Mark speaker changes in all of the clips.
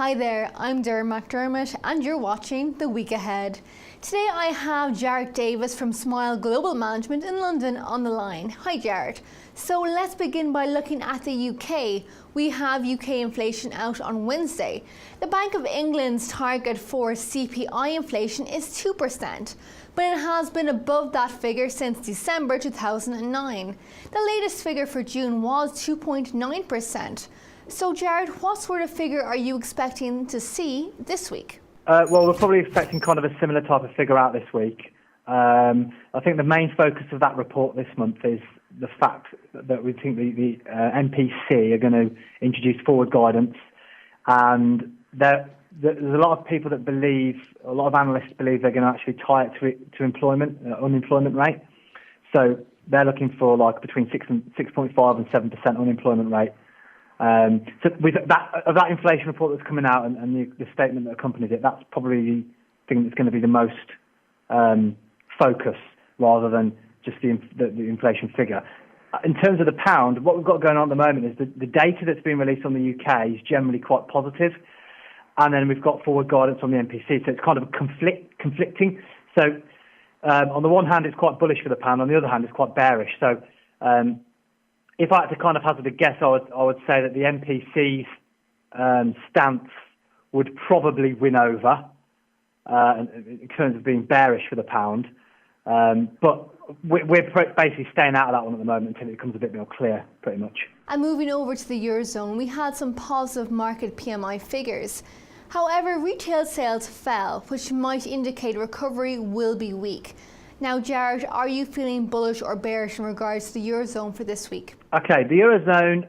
Speaker 1: Hi there, I'm Dermot McDermott and you're watching The Week Ahead. Today I have Jarratt Davis from Smile Global Management in London on the line. Hi Jarratt. So let's begin by looking at the UK. We have UK inflation out on Wednesday. The Bank of England's target for CPI inflation is 2%, but it has been above that figure since December 2009. The latest figure for June was 2.9%. So Jarratt, what sort of figure are you expecting to see this week?
Speaker 2: Well, we're probably expecting kind of a similar type of figure out this week. I think the main focus of that report this month is the fact that we think the MPC are going to introduce forward guidance, and there's a lot of people that believe, a lot of analysts believe they're going to actually tie it to unemployment rate. So they're looking for like between 6.5 and 7% unemployment rate. So with that inflation report that's coming out and the statement that accompanies it, that's probably the thing that's going to be the most focus rather than just the inflation figure. In terms of the pound, what we've got going on at the moment is the data that's been released on the UK is generally quite positive, and then we've got forward guidance on the MPC, so it's kind of conflicting. So on the one hand, it's quite bullish for the pound, on the other hand, it's quite bearish. So if I had to kind of hazard a guess, I would say that the MPC's stance would probably win over in terms of being bearish for the pound. But we're basically staying out of that one at the moment until it becomes a bit more clear, pretty much.
Speaker 1: And moving over to the Eurozone, we had some positive market PMI figures. However, retail sales fell, which might indicate recovery will be weak. Now, Jarratt, are you feeling bullish or bearish in regards to the Eurozone for this week?
Speaker 2: Okay, the Eurozone,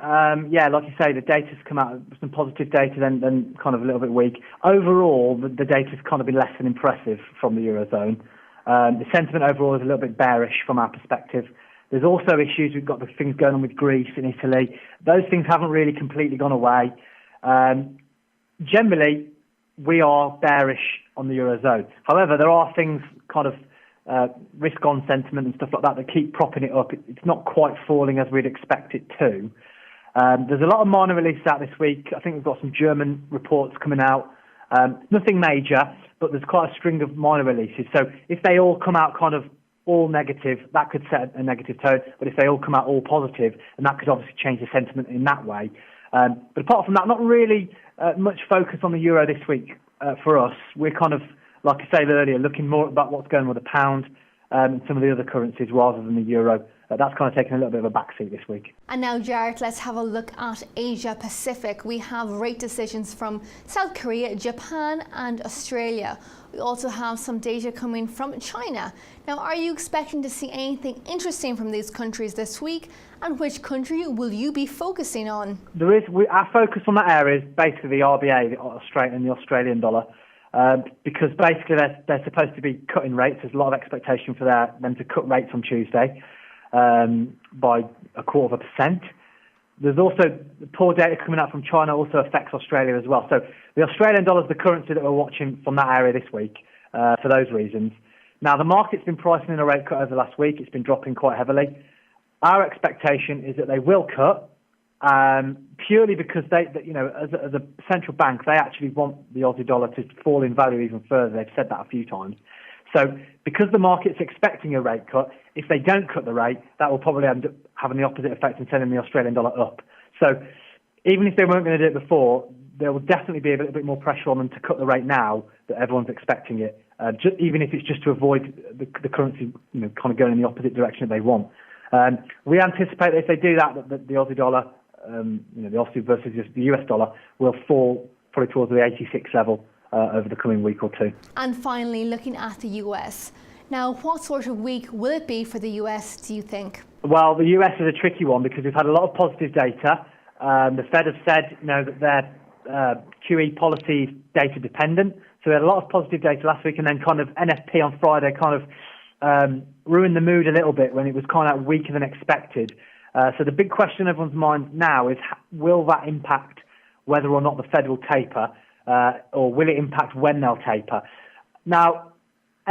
Speaker 2: like you say, the data's come out, some positive data, then kind of a little bit weak. Overall, the data's kind of been less than impressive from the Eurozone. The sentiment overall is a little bit bearish from our perspective. There's also issues, we've got the things going on with Greece and Italy. Those things haven't really completely gone away. Generally, we are bearish on the Eurozone. However, there are things kind of risk-on sentiment and stuff like that keep propping it up. It's not quite falling as we'd expect it to. There's a lot of minor releases out this week. I think we've got some German reports coming out. Nothing major, but there's quite a string of minor releases. So if they all come out kind of all negative, that could set a negative tone. But if they all come out all positive, and that could obviously change the sentiment in that way. But apart from that, not really much focus on the euro this week for us. We're kind of, like I said earlier, looking more about what's going on with the pound and some of the other currencies rather than the euro. That's kind of taken a little bit of a backseat this week.
Speaker 1: And now, Jarratt, let's have a look at Asia Pacific. We have rate decisions from South Korea, Japan and Australia. We also have some data coming from China. Now, are you expecting to see anything interesting from these countries this week? And which country will you be focusing on?
Speaker 2: Our focus on that area is basically the RBA, the Australian dollar. Because basically they're supposed to be cutting rates. There's a lot of expectation for them to cut rates on Tuesday by 0.25%. There's also the poor data coming out from China also affects Australia as well. So the Australian dollar is the currency that we're watching from that area this week for those reasons. Now the market's been pricing in a rate cut over the last week. It's been dropping quite heavily. Our expectation is that they will cut. Purely because as a central bank, they actually want the Aussie dollar to fall in value even further. They've said that a few times. So because the market's expecting a rate cut, if they don't cut the rate, that will probably end up having the opposite effect and sending the Australian dollar up. So even if they weren't going to do it before, there will definitely be a little bit more pressure on them to cut the rate now that everyone's expecting it, even if it's just to avoid the currency kind of going in the opposite direction that they want. We anticipate that if they do that the Aussie dollar, the Aussie versus the US dollar will fall probably towards the 86 level over the coming week or two.
Speaker 1: And finally, looking at the US. Now, what sort of week will it be for the US, do you think?
Speaker 2: Well, the US is a tricky one because we've had a lot of positive data. The Fed have said that their QE policy is data dependent. So we had a lot of positive data last week, and then kind of NFP on Friday kind of ruined the mood a little bit when it was kind of weaker than expected. So the big question in everyone's mind now is, will that impact whether or not the Fed will taper, or will it impact when they'll taper? Now,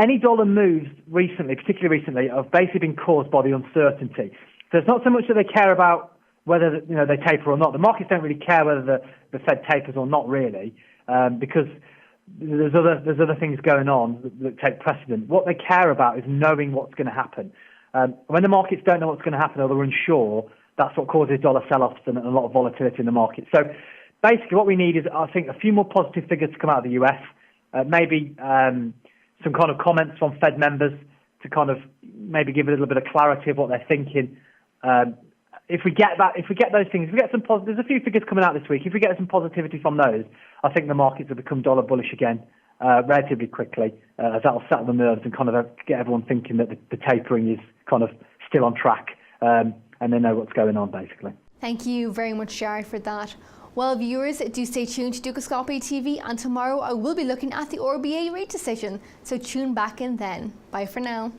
Speaker 2: any dollar moves recently, particularly recently, have basically been caused by the uncertainty. So it's not so much that they care about whether they taper or not. The markets don't really care whether the Fed tapers or not, really. because there's other things going on that take precedent. What they care about is knowing what's going to happen. When the markets don't know what's going to happen or they're unsure, that's what causes dollar sell-offs and a lot of volatility in the market. So basically what we need is, I think, a few more positive figures to come out of the US, maybe some kind of comments from Fed members to kind of maybe give a little bit of clarity of what they're thinking. If we get those things, if we get some there's a few figures coming out this week. If we get some positivity from those, I think the markets will become dollar bullish again relatively quickly, as that'll settle the nerves and kind of get everyone thinking that the tapering is kind of still on track, and they know what's going on, basically.
Speaker 1: Thank you very much, Jarratt, for that. Well, viewers, do stay tuned to Dukascope TV, and tomorrow I will be looking at the RBA rate decision, so tune back in then. Bye for now.